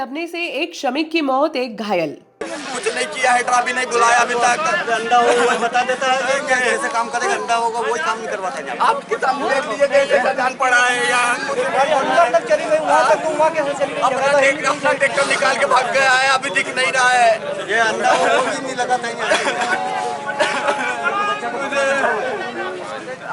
दबने से एक श्रमिक की मौत, एक घायल। कुछ नहीं किया है, ट्रॉफी नहीं बुलाया अभी तक। अंडा होगा बता देता है कि कैसे काम करेगा, अंडा होगा वही काम नहीं करवाता है। आपके सामने देख लीजिए कैसे जान पड़ा है यहाँ। अंदर तक चली गई, वहाँ तक वहाँ कैसे चली गई? अपना ट्रैक्टर निकाल के भाग गया है, अभी दिख नहीं रहा है। ये अंडा होगा नहीं लगा था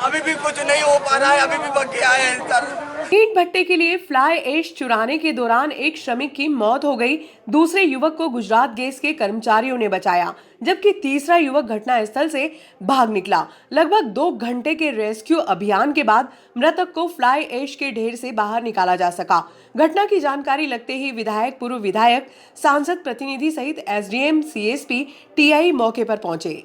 अभी भी कुछ नहीं हो पा रहा है, अभी भी बच गया है सर। ईंट भट्टे के लिए फ्लाई ऐश चुराने के दौरान एक श्रमिक की मौत हो गई। दूसरे युवक को गुजरात गैस के कर्मचारियों ने बचाया, जबकि तीसरा युवक घटनास्थल से भाग निकला। लगभग 2 घंटे के रेस्क्यू अभियान के बाद मृतक को फ्लाई ऐश के ढेर से बाहर निकाला जा सका। घटना की जानकारी लगते ही विधायक, पूर्व विधायक, सांसद प्रतिनिधि सहित एसडीएम, सीएसपी, टीआई मौके पर पहुंचे।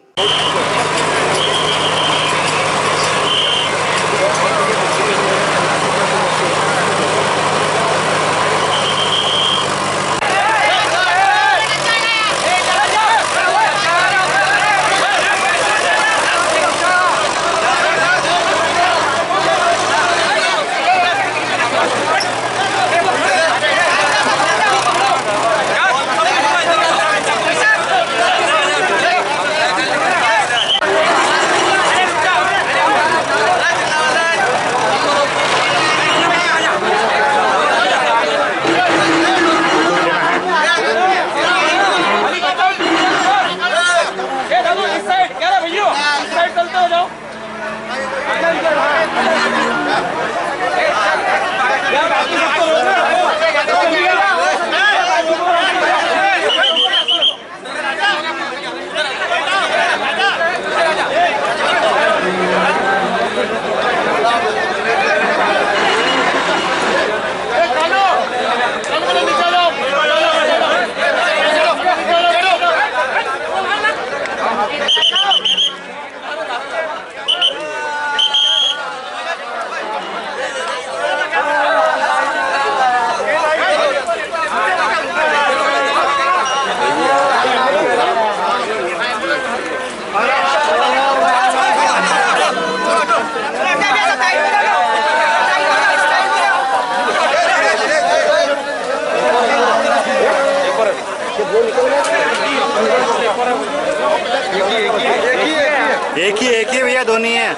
एक ही भैया, दोनों है।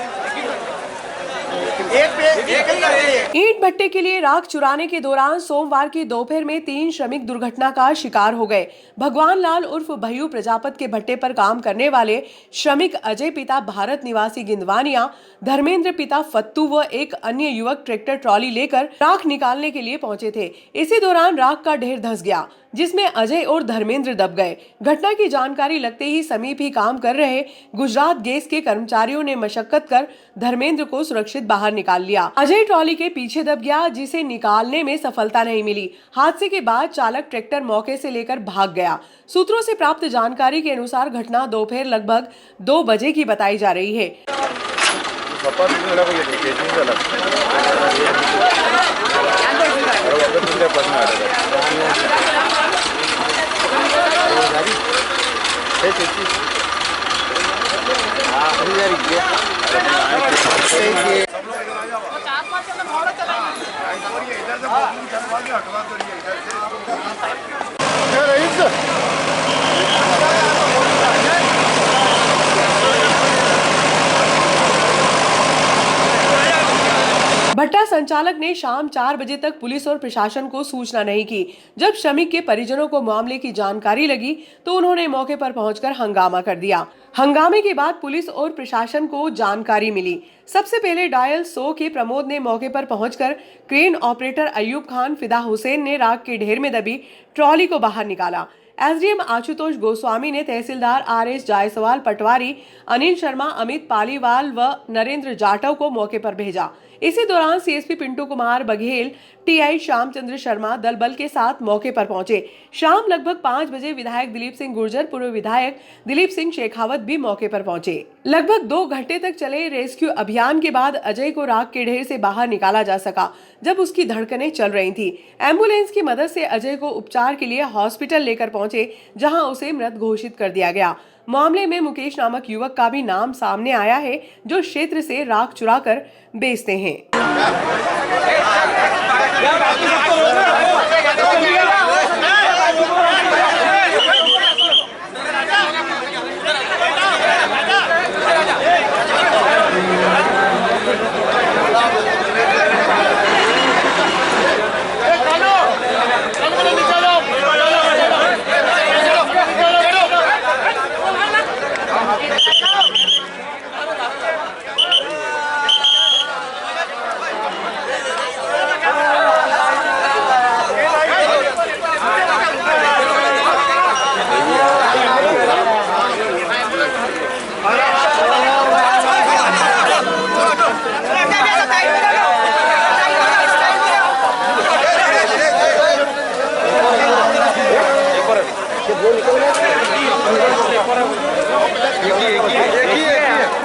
ईंट भट्टे के लिए राख चुराने के दौरान सोमवार की दोपहर में 3 श्रमिक दुर्घटना का शिकार हो गए। भगवान लाल उर्फ भय्यू प्रजापत के भट्टे पर काम करने वाले श्रमिक अजय पिता भारत निवासी गिंदवानिया, धर्मेंद्र पिता फत्तू व एक अन्य युवक ट्रैक्टर ट्रॉली लेकर राख निकालने के लिए पहुंचे थे। इसी दौरान राख का ढेर धंस गया, जिसमें अजय और धर्मेंद्र दब गए। घटना की जानकारी लगते ही समीप ही काम कर रहे गुजरात गैस के कर्मचारियों ने मशक्कत कर धर्मेंद्र को सुरक्षित बाहर निकाल लिया। अजय ट्रॉली के पीछे दब गया, जिसे निकालने में सफलता नहीं मिली। हादसे के बाद चालक ट्रैक्टर मौके से लेकर भाग गया। सूत्रों से प्राप्त जानकारी के अनुसार घटना दोपहर लगभग 2 बजे की बताई जा रही है। भट्टा संचालक ने शाम 4 बजे तक पुलिस और प्रशासन को सूचना नहीं की। जब श्रमिक के परिजनों को मामले की जानकारी लगी तो उन्होंने मौके पर पहुंचकर हंगामा कर दिया। हंगामे के बाद पुलिस और प्रशासन को जानकारी मिली। सबसे पहले डायल 100 के प्रमोद ने मौके पर पहुंचकर क्रेन ऑपरेटर अयूब खान, फिदा हुसैन ने राख के ढेर में दबी ट्रॉली को बाहर निकाला। एसडीएम आशुतोष गोस्वामी ने तहसीलदार आरएस जायसवाल, पटवारी अनिल शर्मा, अमित पालीवाल व नरेंद्र जाटव को मौके पर भेजा। इसी दौरान सीएसपी पिंटू कुमार बघेल, टीआई श्यामचंद्र शर्मा दल बल के साथ मौके पर पहुंचे। शाम लगभग 5 बजे विधायक दिलीप सिंह गुर्जर, पूर्व विधायक दिलीप सिंह शेखावत भी मौके पर पहुंचे। लगभग 2 घंटे तक चले रेस्क्यू अभियान के बाद अजय को राख के ढेर से बाहर निकाला जा सका, जब उसकी धड़कनें चल रही थी। एम्बुलेंस की मदद से अजय को उपचार के लिए हॉस्पिटल लेकर पहुंचे, जहां उसे मृत घोषित कर दिया गया। मामले में मुकेश नामक युवक का भी नाम सामने आया है, जो क्षेत्र से राख चुराकर बेचते हैं।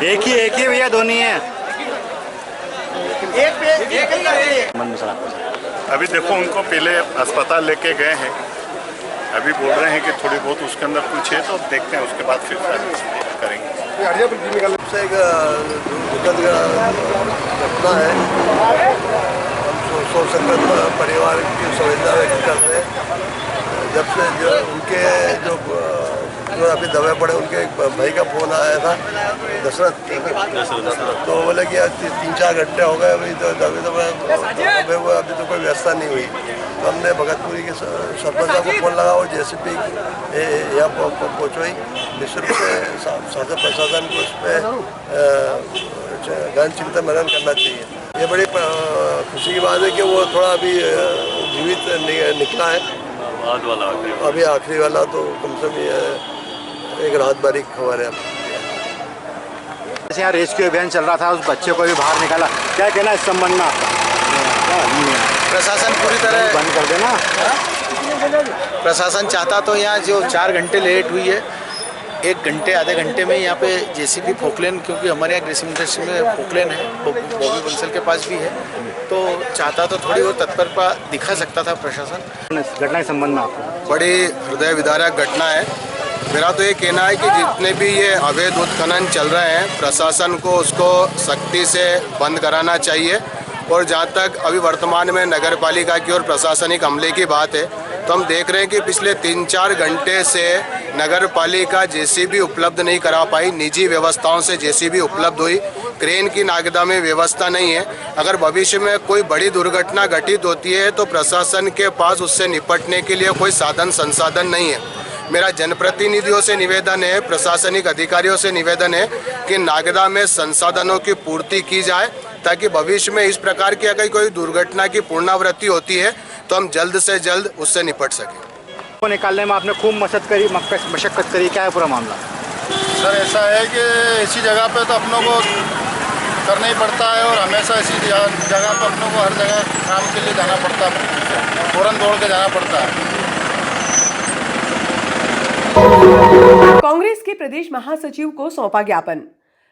एक ही भैया, दोनों ही है। अभी देखो उनको पहले अस्पताल लेके गए हैं, अभी बोल रहे हैं कि थोड़ी बहुत उसके अंदर कुछ है तो देखते हैं, उसके बाद फिर करेंगे। से एक दुखद घटना है। हम सोच सकते परिवार की संवेदना व्यक्त करते हैं। जब से जो उनके जो अभी दबे पड़े, उनके एक भाई का फोन आया था, दशरथ, तो बोले कि आज 3-4 घंटे हो गए अभी तो अभी तो कोई व्यवस्था नहीं हुई। तो हमने भगतपुरी के सरपंच साहब को फोन लगा और JCP यहाँ पहुँचवाई। निःशुल्क से शासन प्रशासन को उस पर गहन चिंतन मनन करना चाहिए। ये बड़ी खुशी की बात है कि वो थोड़ा अभी जीवित निकला है। अभी आखिरी वाला तो कम से कम एक राहत भरी खबर है। जैसे यहाँ रेस्क्यू अभियान चल रहा था, उस बच्चे को भी बाहर निकाला, क्या कहना है इस संबंध में आपका? प्रशासन पूरी तरह बंद कर देना। प्रशासन चाहता तो यहाँ जो 4 घंटे लेट हुई है, 1 घंटे आधे घंटे में यहाँ पे JCB फोकलेन, क्योंकि हमारे यहाँ ग्रेसिंग इंडस्ट्री में फोकलेन है, बॉबी बंसल के पास भी है, तो चाहता तो थोड़ी और तत्परता दिखा सकता था प्रशासन। घटना के संबंध में आपको? बड़ी हृदय विदारक घटना है। मेरा तो ये कहना है कि जितने भी ये अवैध उत्खनन चल रहे हैं, प्रशासन को उसको सख्ती से बंद कराना चाहिए। और जहाँ तक अभी वर्तमान में नगर पालिका की और प्रशासनिक अमले की बात है, तो हम देख रहे हैं कि पिछले 3-4 घंटे से नगर पालिका JCB उपलब्ध नहीं करा पाई। निजी व्यवस्थाओं से JCB उपलब्ध हुई, क्रेन की नागदा में व्यवस्था नहीं है। अगर भविष्य में कोई बड़ी दुर्घटना घटित होती है तो प्रशासन के पास उससे निपटने के लिए कोई साधन संसाधन नहीं है। मेरा जनप्रतिनिधियों से निवेदन है, प्रशासनिक अधिकारियों से निवेदन है कि नागदा में संसाधनों की पूर्ति की जाए, ताकि भविष्य में इस प्रकार की अगर कोई दुर्घटना की पुनरावृत्ति होती है तो हम जल्द से जल्द उससे निपट सकें। को निकालने में आपने खूब मशक्कत करी, क्या है पूरा मामला? सर ऐसा है कि ऐसी जगह पे तो अपनों को करना ही पड़ता है, और हमेशा ऐसी जगह पर अपनों को हर जगह काम के लिए जाना पड़ता है, फौरन दौड़ के जाना पड़ता है। कांग्रेस के प्रदेश महासचिव को सौंपा ज्ञापन।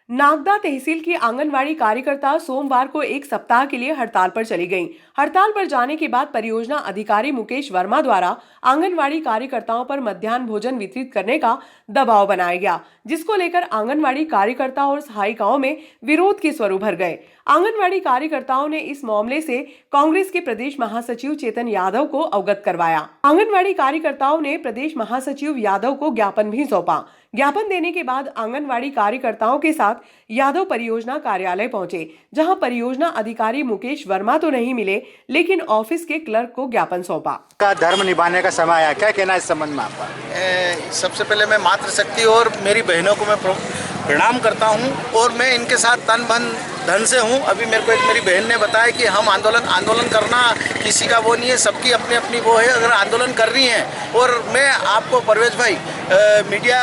नागदा तहसील की आंगनवाड़ी कार्यकर्ता सोमवार को 1 सप्ताह के लिए हड़ताल पर चली गईं। हड़ताल पर जाने के बाद परियोजना अधिकारी मुकेश वर्मा द्वारा आंगनवाड़ी कार्यकर्ताओं पर मध्याह्न भोजन वितरित करने का दबाव बनाया गया, जिसको लेकर आंगनवाड़ी कार्यकर्ता और सहायिकाओं में विरोध के स्वर उभर गए। आंगनवाड़ी कार्यकर्ताओं ने इस मामले से कांग्रेस के प्रदेश महासचिव चेतन यादव को अवगत करवाया। आंगनवाड़ी कार्यकर्ताओं ने प्रदेश महासचिव यादव को ज्ञापन भी सौंपा। ज्ञापन देने के बाद आंगनवाड़ी कार्यकर्ताओं के साथ यादव परियोजना कार्यालय पहुंचे, जहां परियोजना अधिकारी मुकेश वर्मा तो नहीं मिले, लेकिन ऑफिस के क्लर्क को ज्ञापन सौंपा। का धर्म निभाने का समय आया, क्या कहना है इस संबंध में आपका? सबसे पहले मैं मातृशक्ति और मेरी बहनों को मैं प्रणाम करता हूं, और मैं इनके साथ तन मन धन से हूं। अभी मेरे को एक मेरी बहन ने बताया कि हम आंदोलन करना किसी का वो नहीं है, सबकी अपनी अपनी वो है, अगर आंदोलन कर रही हैं। और मैं आपको परवेज भाई मीडिया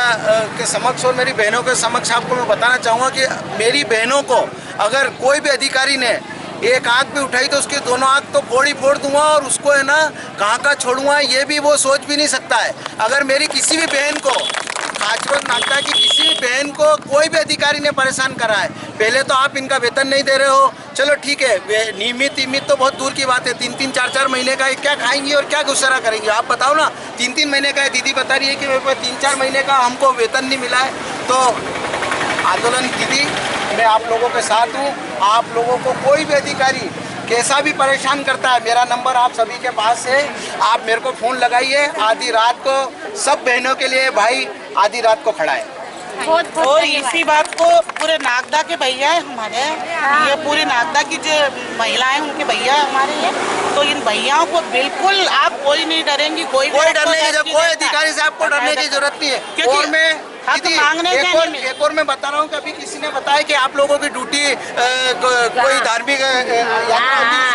के समक्ष और मेरी बहनों के समक्ष आपको मैं बताना चाहूँगा कि मेरी बहनों को अगर कोई भी अधिकारी ने एक आँख भी उठाई तो उसकी दोनों आँख तो फोड़ दूंगा, और उसको है ना कहाँ छोड़ूंगा ये भी वो सोच भी नहीं सकता है। अगर मेरी किसी भी बहन को, खासकर नागदा की किसी भी बहन को कोई भी अधिकारी ने परेशान करा है, पहले तो आप इनका वेतन नहीं दे रहे हो, चलो ठीक है, नियमित तो बहुत दूर की बात है, 3-3, 4-4 महीने का क्या खाएंगी और क्या गुजारा करेंगी आप बताओ ना। 3-3 महीने का है, दीदी बता रही है कि मेरे को 3-4 महीने का हमको वेतन नहीं मिला है। तो आंदोलन दीदी मैं आप लोगों के साथ हूँ। आप लोगों को कोई भी अधिकारी कैसा भी परेशान करता है, मेरा नंबर आप सभी के पास है, आप मेरे को फ़ोन लगाइए। आधी रात को सब बहनों के लिए भाई आधी रात को खड़ा है। और इसी बात को पूरे नागदा के भैया है हमारे, ये पूरी नागदा की जो महिलाएं उनके भैया हमारे हैं, तो इन भैयाओं को बिल्कुल आप कोई नहीं डरेंगी, कोई डरने की कोई अधिकारी से आपको डरने की जरूरत नहीं है। और मैं एक और मैं बता रहा हूँ कि अभी किसी ने बताया कि आप लोगों की ड्यूटी कोई धार्मिक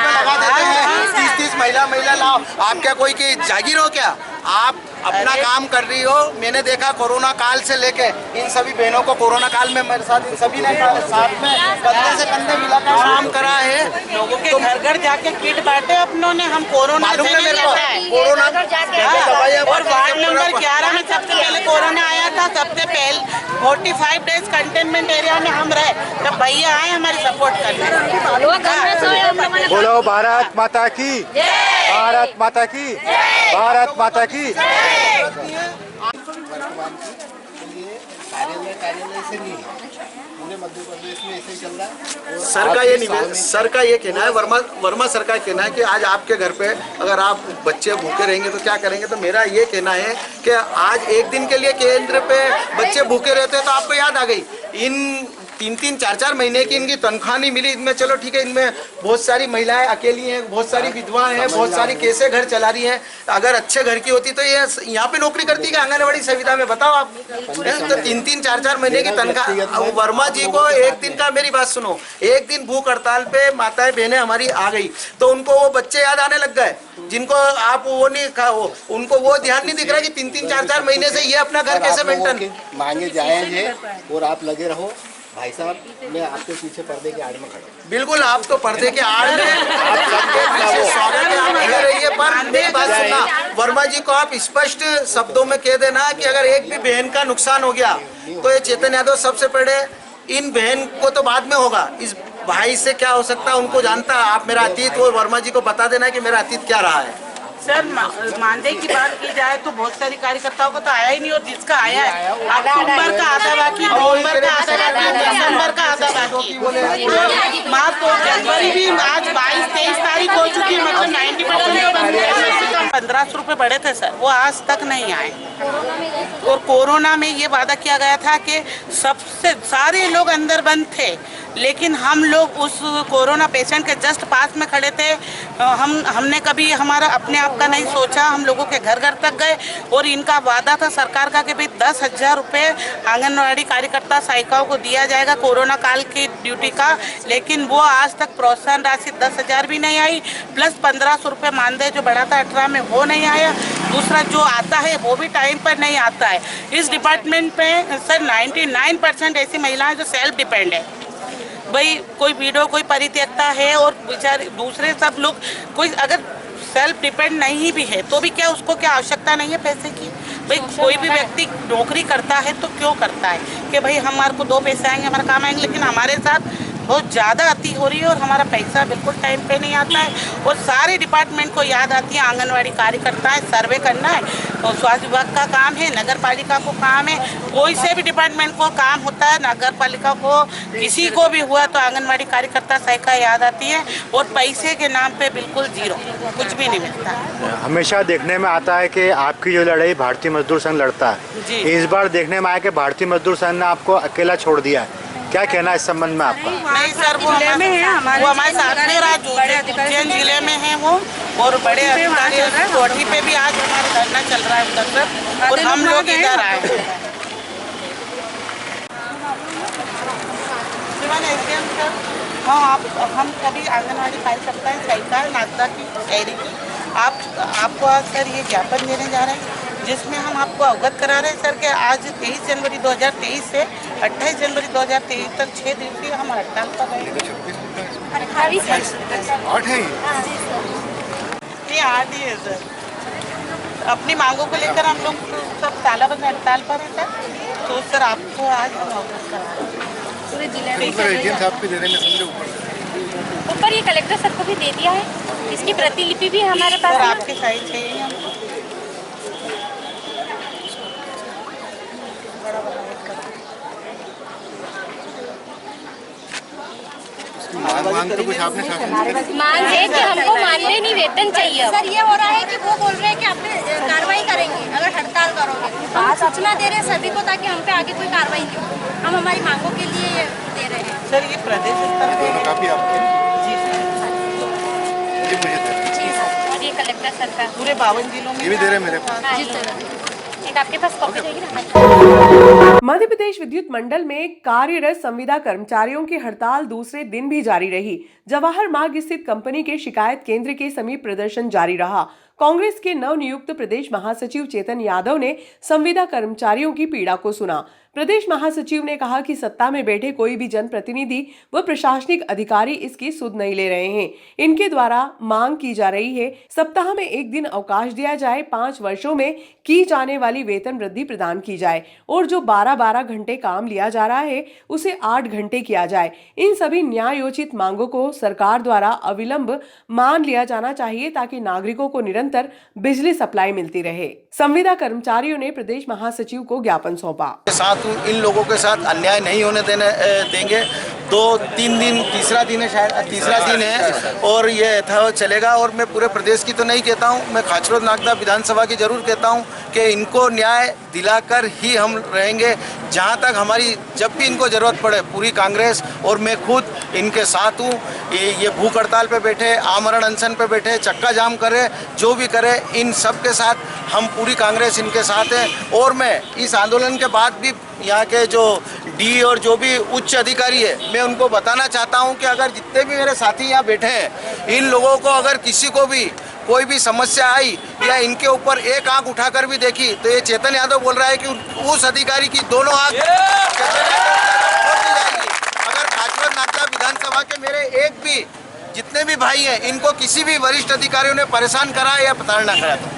लगा देते हैं, 30-30 महिला लाओ, आप क्या कोई की जागीर हो क्या? आप अपना काम कर रही हो। मैंने देखा कोरोना काल से लेके इन सभी बहनों को, कोरोना काल में मेरे साथ इन सभी ने साथ में कंधे से कंधे मिलाकर काम करा है। लोगों के घर घर जाके किट बांटे अपनों ने, हम कोरोना से नहीं लेते हैं। कोरोना और वार्ड नंबर 11 में हफ्ते पहले 45 डेज कंटेनमेंट एरिया में हम रहे, तब भैया आए हमारी सपोर्ट करने। बोलो भारत माता की, भारत माता की, भारत माता की। सर का ये निवेदन, सर का ये कहना है, वर्मा सर का कहना है कि आज आपके घर पे अगर आप बच्चे भूखे रहेंगे तो क्या करेंगे। तो मेरा ये कहना है कि आज एक दिन के लिए केंद्र पे बच्चे भूखे रहते हैं तो आपको याद आ गई इन 3-4 महीने की इनकी तनख्वाह नहीं मिली। इनमें चलो ठीक है, इनमें बहुत सारी महिलाएं अकेली हैं, बहुत सारी विधवाएं हैं, बहुत सारी कैसे घर चला रही हैं। अगर अच्छे घर की होती तो ये यहाँ पे नौकरी करती है आंगनबाड़ी सुविधा में, बताओ आप। तो 3-4 महीने की तनख्वाह। वर्मा जी को एक दिन का, मेरी बात सुनो, एक दिन भूख हड़ताल पे माताएं बहनें हमारी आ गई तो उनको वो बच्चे याद आने लग गए जिनको आप वो नहीं खा, उनको वो ध्यान नहीं दिख रहा कि 3-4 महीने से ये अपना घर कैसे मेंटेन मांगे जाएंगे और आप लगे रहो। भाई साहब, मैं आपके पीछे पर्दे के आड़ में खड़ा हूं। बिल्कुल, आप तो पर्दे के आड़ में आप सबके पीछे स्वागत है, आप लगे रहिए। पर मेरी बात सुनना, वर्मा जी को आप स्पष्ट शब्दों में कह देना कि अगर एक भी बहन का नुकसान हो गया तो ये चेतन यादव सबसे पहले, इन बहन को तो बाद में होगा, इस भाई से क्या हो सकता है उनको जानता है। आप मेरा अतीत और वर्मा जी को बता देना कि मेरा अतीत क्या रहा है। सर, मानदेय की बात की जाए तो बहुत सारी कार्यकर्ताओं को तो आया ही नहीं, और जिसका आया है अक्टूबर का आधा बाकी, नवंबर का आधा बाकी, दिसंबर का आधा बाकी, मार्च और जनवरी भी आज 22-23 तारीख हो चुकी है, मतलब 90% 1500 रुपये बढ़े थे सर, वो आज तक नहीं आए। और कोरोना में ये वादा किया गया था कि सबसे सारे लोग अंदर बंद थे, लेकिन हम लोग उस कोरोना पेशेंट के जस्ट पास में खड़े थे। हमने कभी हमारा अपने आप का नहीं सोचा, हम लोगों के घर घर तक गए और इनका वादा था सरकार का कि भाई 10,000 रुपये आंगनवाड़ी कार्यकर्ता सहायिकाओं को दिया जाएगा कोरोना काल की ड्यूटी का, लेकिन वो आज तक प्रोत्साहन राशि 10,000 भी नहीं आई, प्लस 1,500 रुपये मानदेय जो बढ़ा था 18 में वो नहीं आया। दूसरा जो आता है वो भी टाइम पर नहीं आता है। इस डिपार्टमेंट में सर 99% ऐसी महिलाएं जो सेल्फ डिपेंड है, भाई कोई वीडियो कोई परित्यक्ता है और बेचारे दूसरे सब लोग, कोई अगर सेल्फ डिपेंड नहीं भी है तो भी क्या उसको क्या आवश्यकता नहीं है पैसे की। भाई कोई भी व्यक्ति नौकरी करता है तो क्यों करता है कि भाई हमारे को 2 पैसे आएंगे, हमारा काम आएंगे, लेकिन हमारे साथ बहुत ज़्यादा अति हो रही है और हमारा पैसा बिल्कुल टाइम पे नहीं आता है। और सारे डिपार्टमेंट को याद आती है आंगनवाड़ी कार्यकर्ताएं, सर्वे करना है और स्वास्थ्य विभाग का काम है, नगर पालिका को काम है, कोई से भी डिपार्टमेंट को काम होता है, नगर पालिका को किसी को भी हुआ तो आंगनवाड़ी कार्यकर्ता सहायिका याद आती है और पैसे के नाम पे बिल्कुल जीरो, कुछ भी नहीं मिलता। हमेशा देखने में आता है कि आपकी जो लड़ाई भारतीय मजदूर संघ लड़ता है, इस बार देखने में आया कि भारतीय मजदूर संघ ने आपको अकेला छोड़ दिया है, क्या कहना है इस संबंध में आपका? नहीं सर, वो जिले में है, वो हमारे साथ में रहा, उज्जैन जिले में है वो, और बड़े अधिकारी कोठी पे भी आज हमारा धरना चल रहा है उधर से, और हम लोग इधर आए हैं। हाँ, हम कभी आंगनवाड़ी कार्यकर्ता हैं, सहायिका नागदा की शहरी की, आपको आज सर ये ज्ञापन देने जा रहे हैं जिसमें हम आपको अवगत करा रहे हैं सर कि आज 23 जनवरी 2023 से 28 जनवरी 2023 तक 6 दिवसीय हम हड़ताल पर रहेंगे। 8 है ये 8 ही है सर। अपनी मांगों को लेकर हम लोग सब तालाबंद हड़ताल पर हैं सर, तो सर आपको आज हम अवगत करा रहे हैं। पूरे जिले में ऊपर ये कलेक्टर सर को भी दे दिया है, इसकी प्रतिलिपि भी हमारे पास है। आपके साइड चाहिए हमको। मांग तो कुछ आपने मांग है कि हमको मानदेय नहीं वेतन चाहिए। सर ये हो रहा है कि वो बोल रहे हैं कि आप कार्रवाई करेंगे अगर हड़ताल करोगे, हम सूचना दे रहे हैं सभी को ताकि हम पे आगे कोई कार्रवाई नहीं हो। हम हमारी मांगों के लिए दे रहे हैं सर। ये प्रदेश स्तर पे काफी आपके जी सर, और ये कलेक्टर सर का पूरे 52 जिलों में ये भी दे रहे हैं मेरे पास। जी सर, एक आपके पास कॉपी रहेगी ना। मध्य प्रदेश विद्युत मंडल में कार्यरत संविदा कर्मचारियों की हड़ताल दूसरे दिन भी जारी रही। जवाहर मार्ग स्थित कंपनी के शिकायत केंद्र के समीप प्रदर्शन जारी रहा। कांग्रेस के नवनियुक्त प्रदेश महासचिव चेतन यादव ने संविदा कर्मचारियों की पीड़ा को सुना। प्रदेश महासचिव ने कहा कि सत्ता में बैठे कोई भी जनप्रतिनिधि व प्रशासनिक अधिकारी इसकी सुध नहीं ले रहे हैं। इनके द्वारा मांग की जा रही है सप्ताह में एक दिन अवकाश दिया जाए, 5 वर्षों में की जाने वाली वेतन वृद्धि प्रदान की जाए और जो 12-12 घंटे काम लिया जा रहा है उसे 8 घंटे किया जाए। इन सभी न्यायोचित मांगों को सरकार द्वारा अविलंब मान लिया जाना चाहिए ताकि नागरिकों को निरंतर बिजली सप्लाई मिलती रहे। संविदा कर्मचारियों ने प्रदेश महासचिव को ज्ञापन सौंपा। इन लोगों के साथ अन्याय नहीं होने देंगे। 2-3 दिन, तीसरा दिन है, शायद तीसरा दिन है और ये यथावत चलेगा। और मैं पूरे प्रदेश की तो नहीं कहता हूँ, मैं खाचरोद नागदा विधानसभा की जरूर कहता हूँ कि इनको न्याय दिलाकर ही हम रहेंगे। जहाँ तक हमारी जब भी इनको ज़रूरत पड़े, पूरी कांग्रेस और मैं खुद इनके साथ हूँ। ये भूख हड़ताल पे बैठे, आमरण अनशन पे बैठे, चक्का जाम करे, जो भी करे, इन सब के साथ हम पूरी कांग्रेस इनके साथ है। और मैं इस आंदोलन के बाद भी यहाँ के जो डी और जो भी उच्च अधिकारी है, मैं उनको बताना चाहता हूँ कि अगर जितने भी मेरे साथी यहाँ बैठे हैं, इन लोगों को अगर किसी को भी कोई भी समस्या आई या इनके ऊपर एक आंख उठाकर भी देखी तो ये चेतन यादव बोल रहा है कि उस अधिकारी की दोनों आंख जाएगी। अगर खाचरोद नागदा विधानसभा के मेरे एक भी जितने भी भाई हैं, इनको किसी भी वरिष्ठ अधिकारियों ने परेशान करा या प्रताड़ना करा तो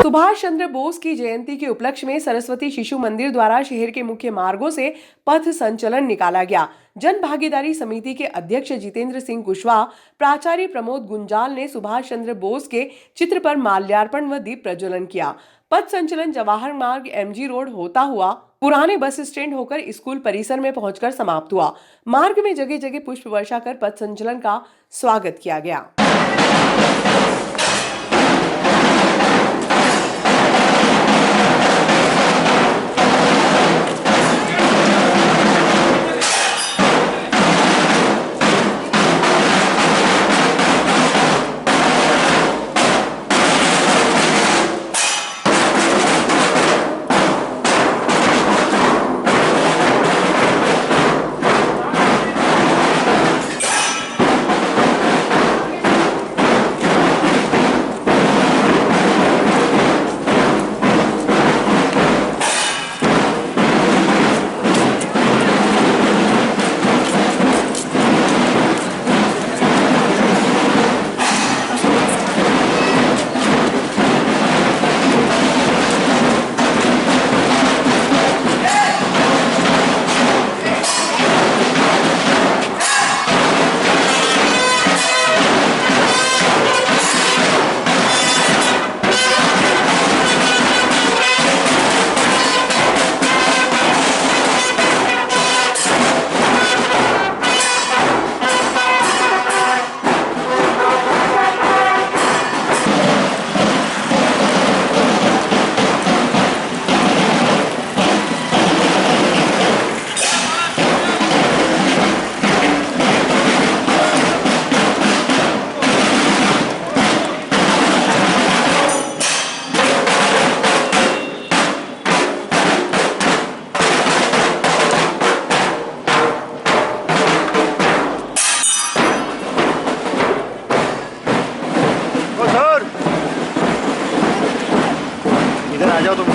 सुभाष चंद्र बोस की जयंती के उपलक्ष्य में सरस्वती शिशु मंदिर द्वारा शहर के मुख्य मार्गों से पथ संचलन निकाला गया। जन भागीदारी समिति के अध्यक्ष जितेंद्र सिंह कुशवाहा, प्राचार्य प्रमोद गुंजाल ने सुभाष चंद्र बोस के चित्र पर माल्यार्पण व दीप प्रज्वलन किया। पथ संचलन जवाहर मार्ग, MG रोड होता हुआ पुराने बस स्टैंड होकर स्कूल परिसर में पहुंचकर समाप्त हुआ। मार्ग में जगह जगह पुष्प वर्षा कर पथ संचलन का स्वागत किया गया। इधर आ जाओ तुम।